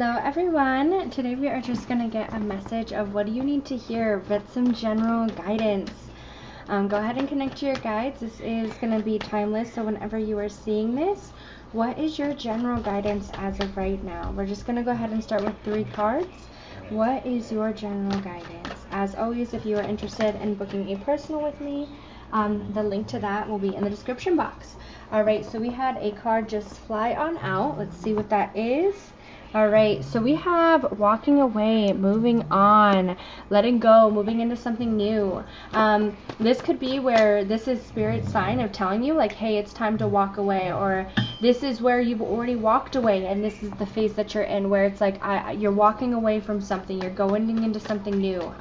Hello everyone. Today we are just going to get a message of what do you need to hear, but some general guidance. Go ahead and connect to your guides. This is going to be timeless, so whenever you are seeing this, what is your general guidance as of right now? We're just going to go ahead and start with 3 cards. What is your general guidance? As always, if you are interested in booking a personal with me, the link to that will be in the description box. Alright, so we had a card just fly on out. Let's see what that is. Alright, so we have walking away, moving on, letting go, moving into something new. This could be where this is Spirit's sign of telling you, like, hey, it's time to walk away, or this is where you've already walked away, and this is the phase that you're in, where it's like you're walking away from something, you're going into something new.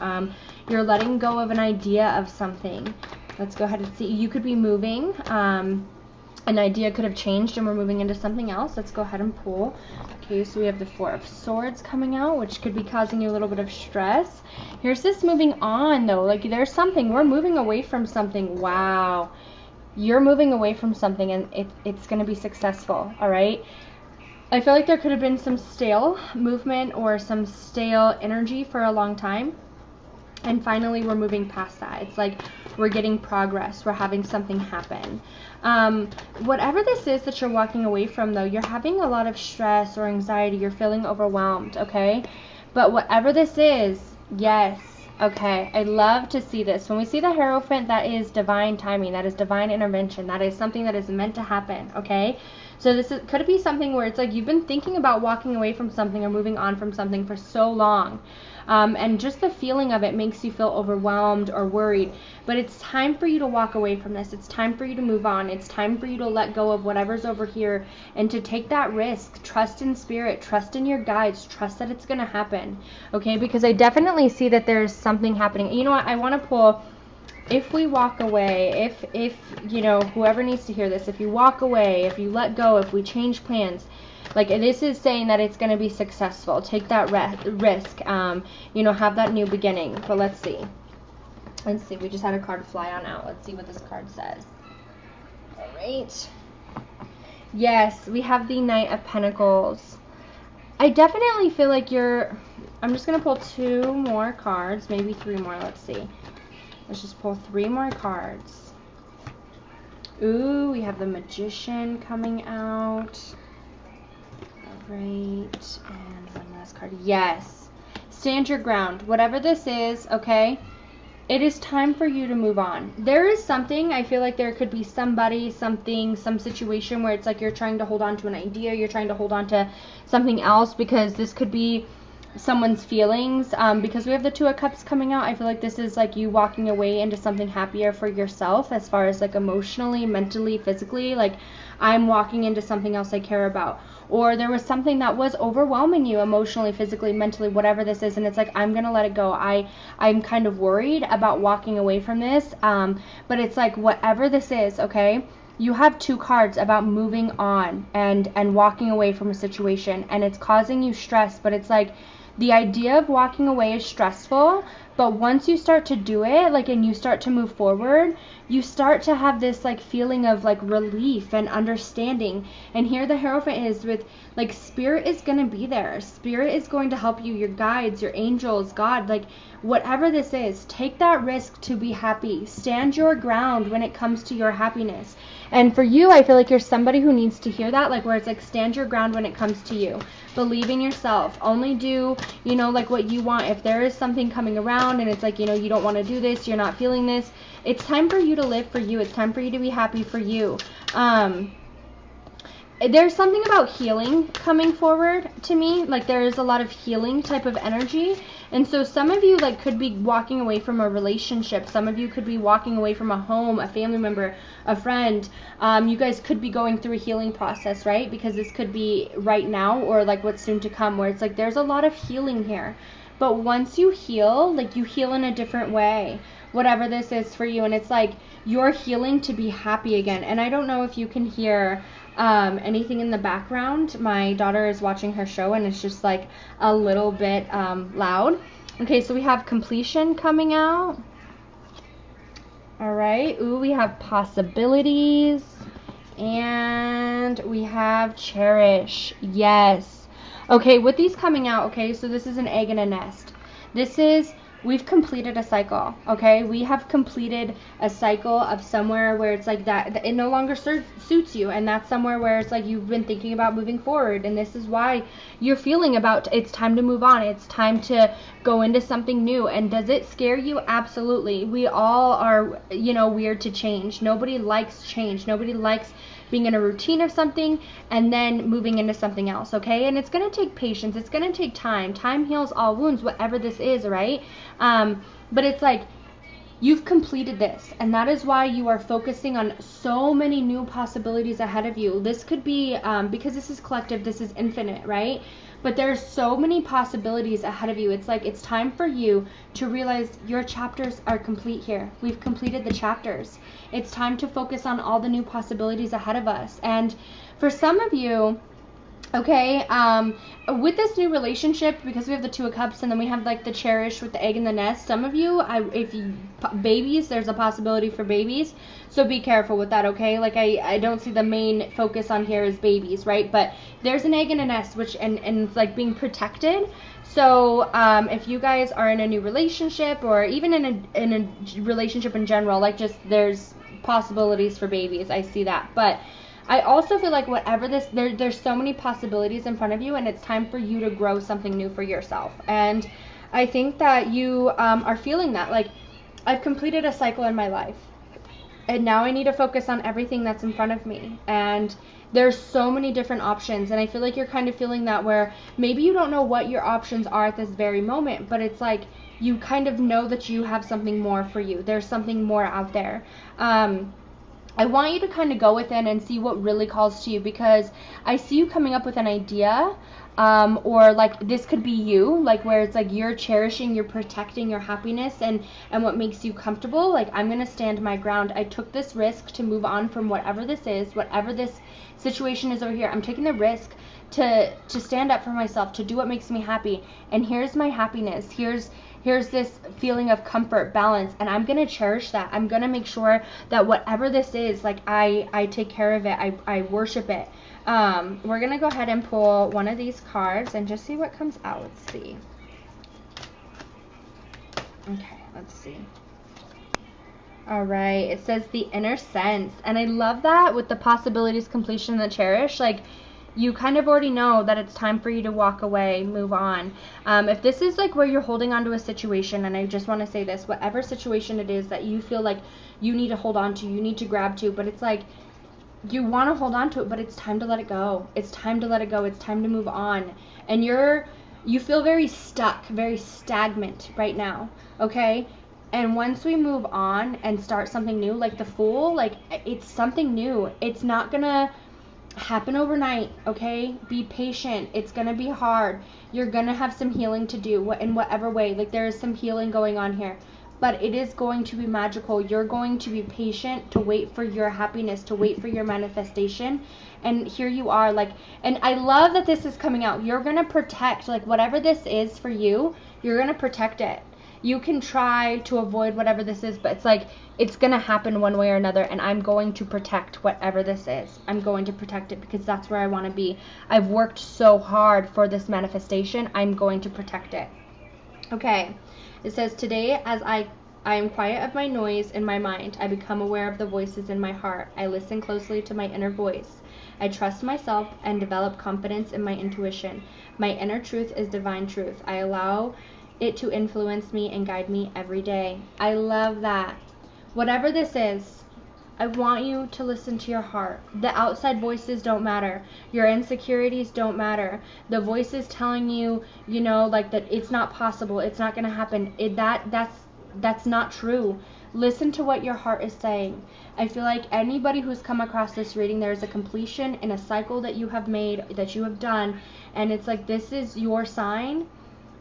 You're letting go of an idea of something. Let's go ahead and see. You could be moving. An idea could have changed and we're moving into something else. Let's go ahead and pull. Okay, so we have the 4 of Swords coming out, which could be causing you a little bit of stress. Here's this moving on, though. Like, there's something. We're moving away from something. Wow. You're moving away from something, and it's going to be successful, all right? I feel like there could have been some stale movement or some stale energy for a long time. And finally, we're moving past that. It's like we're getting progress. We're having something happen. Whatever this is that you're walking away from, though, you're having a lot of stress or anxiety. You're feeling overwhelmed, okay? But whatever this is, yes, okay. I love to see this. When we see the Hierophant, that is divine timing. That is divine intervention. That is something that is meant to happen, okay? So could it be something where it's like you've been thinking about walking away from something or moving on from something for so long. And just the feeling of it makes you feel overwhelmed or worried. But it's time for you to walk away from this. It's time for you to move on. It's time for you to let go of whatever's over here and to take that risk. Trust in Spirit. Trust in your guides. Trust that it's going to happen. Okay? Because I definitely see that there's something happening. You know what? I want to pull... If we walk away, if you know, whoever needs to hear this, if you walk away, if you let go, if we change plans, like, this is saying that it's going to be successful. Take that risk, you know, have that new beginning. But let's see. Let's see. We just had a card fly on out. Let's see what this card says. All right. Yes, we have the Knight of Pentacles. I definitely feel like I'm just going to pull 2 more cards, maybe 3 more. Let's see. Let's just pull 3 more cards. Ooh, we have the Magician coming out. Alright, and one last card. Yes. Stand your ground. Whatever this is, okay? It is time for you to move on. There is something, I feel like there could be somebody, something, some situation where it's like you're trying to hold on to an idea, you're trying to hold on to something else, because this could be someone's feelings. Because we have the 2 of Cups coming out, I feel like this is like you walking away into something happier for yourself, as far as like emotionally, mentally, physically. Like, I'm walking into something else I care about. Or there was something that was overwhelming you emotionally, physically, mentally, whatever this is, and it's like, I'm gonna let it go. I'm kind of worried about walking away from this, but it's like, whatever this is, okay, you have 2 cards about moving on and walking away from a situation, and it's causing you stress. But it's like, the idea of walking away is stressful, but once you start to do it, like, and you start to move forward, you start to have this, like, feeling of, like, relief and understanding. And here the Hierophant is with, like, Spirit is going to be there. Spirit is going to help you, your guides, your angels, God, like, whatever this is, take that risk to be happy. Stand your ground when it comes to your happiness. And for you, I feel like you're somebody who needs to hear that, like, where it's like, stand your ground when it comes to you. Believe in yourself. Only do, you know, like, what you want. If there is something coming around and it's like, you know, you don't want to do this, you're not feeling this, it's time for you to live for you. It's time for you to be happy for you. There's something about healing coming forward to me. Like, there is a lot of healing type of energy. And so some of you, like, could be walking away from a relationship. Some of you could be walking away from a home, a family member, a friend. You guys could be going through a healing process, right? Because this could be right now, or like what's soon to come, where it's like there's a lot of healing here. But once you heal, like, you heal in a different way, whatever this is for you. And it's like you're healing to be happy again. And I don't know if you can hear anything in the background. My daughter is watching her show and it's just like a little bit loud. Okay, so we have Completion coming out. All right. Ooh, we have Possibilities. And we have Cherish. Yes. Okay, with these coming out, okay, so this is an egg and a nest. We've completed a cycle, okay? We have completed a cycle of somewhere where it's like that it no longer suits you, and that's somewhere where it's like you've been thinking about moving forward, and this is why you're feeling about it's time to move on. It's time to go into something new. And does it scare you? Absolutely. We all are, weird to change. Nobody likes change. Nobody likes being in a routine of something and then moving into something else, okay? And it's going to take patience. It's going to take time. Time heals all wounds, whatever this is, right? But it's like you've completed this, and that is why you are focusing on so many new possibilities ahead of you. This could be, because this is collective, this is infinite, right? But there's so many possibilities ahead of you. It's like it's time for you to realize your chapters are complete here. We've completed the chapters. It's time to focus on all the new possibilities ahead of us. And for some of you, okay, with this new relationship, because we have the Two of Cups and then we have like the cherish with the egg in the nest, some of you, babies, there's a possibility for babies, so be careful with that, okay? Like I don't see the main focus on here is babies, right? But there's an egg in a nest, which and it's like being protected. So if you guys are in a new relationship, or even in a relationship in general, like just there's possibilities for babies, I see that. But I also feel like whatever there's so many possibilities in front of you, and it's time for you to grow something new for yourself. And I think that you are feeling that. Like, I've completed a cycle in my life, and now I need to focus on everything that's in front of me. And there's so many different options, and I feel like you're kind of feeling that, where maybe you don't know what your options are at this very moment, but it's like you kind of know that you have something more for you. There's something more out there. I want you to kind of go within and see what really calls to you, because I see you coming up with an idea, or like this could be you, like where it's like you're cherishing, you're protecting your happiness and what makes you comfortable. Like, I'm going to stand my ground. I took this risk to move on from whatever this is, whatever this situation is over here. I'm taking the risk to stand up for myself, to do what makes me happy. And here's my happiness. Here's this feeling of comfort, balance, and I'm going to cherish that. I'm going to make sure that whatever this is, like I take care of it. I worship it. We're going to go ahead and pull one of these cards and just see what comes out. Let's see. Okay, let's see. All right, it says the inner sense, and I love that with the possibilities, completion, and the cherish. Like, you kind of already know that it's time for you to walk away, move on. If this is like where you're holding on to a situation, and I just want to say this, whatever situation it is that you feel like you need to hold on to, you need to grab to, but it's like you want to hold on to it, but it's time to let it go. It's time to let it go. It's time to move on. And you feel very stuck, very stagnant right now, okay? And once we move on and start something new, like the Fool, like it's something new. It's not gonna happen overnight, okay? Be patient. It's gonna be hard. You're gonna have some healing to do in whatever way. Like, there is some healing going on here, but it is going to be magical. You're going to be patient to wait for your happiness, to wait for your manifestation. And here you are, like, and I love that this is coming out. You're gonna protect, like, whatever this is for you, you're gonna protect it. You can try to avoid whatever this is, but it's like it's going to happen one way or another, and I'm going to protect whatever this is. I'm going to protect it because that's where I want to be. I've worked so hard for this manifestation. I'm going to protect it. Okay. It says, today, as I am quiet of my noise in my mind, I become aware of the voices in my heart. I listen closely to my inner voice. I trust myself and develop confidence in my intuition. My inner truth is divine truth. I allow it to influence me and guide me every day. I love that. Whatever this is, I want you to listen to your heart. The outside voices don't matter. Your insecurities don't matter. The voices telling you, like that it's not possible, it's not going to happen. That's not true. Listen to what your heart is saying. I feel like anybody who's come across this reading, there is a completion in a cycle that you have made, that you have done, and it's like this is your sign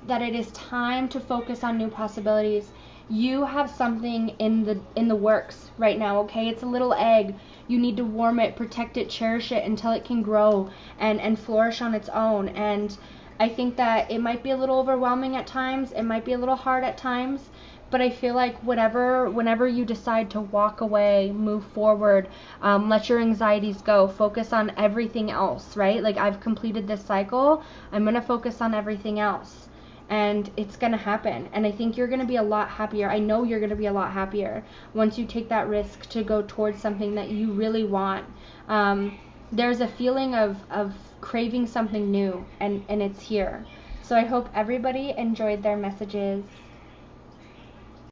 that it is time to focus on new possibilities. You have something in the works right now, okay? It's a little egg. You need to warm it, protect it, cherish it until it can grow and flourish on its own. And I think that it might be a little overwhelming at times. It might be a little hard at times, But I feel like whenever you decide to walk away, move forward, let your anxieties go, focus on everything else, right? Like, I've completed this cycle, I'm going to focus on everything else. And it's going to happen. And I think you're going to be a lot happier. I know you're going to be a lot happier once you take that risk to go towards something that you really want. There's a feeling of craving something new, and it's here. So I hope everybody enjoyed their messages.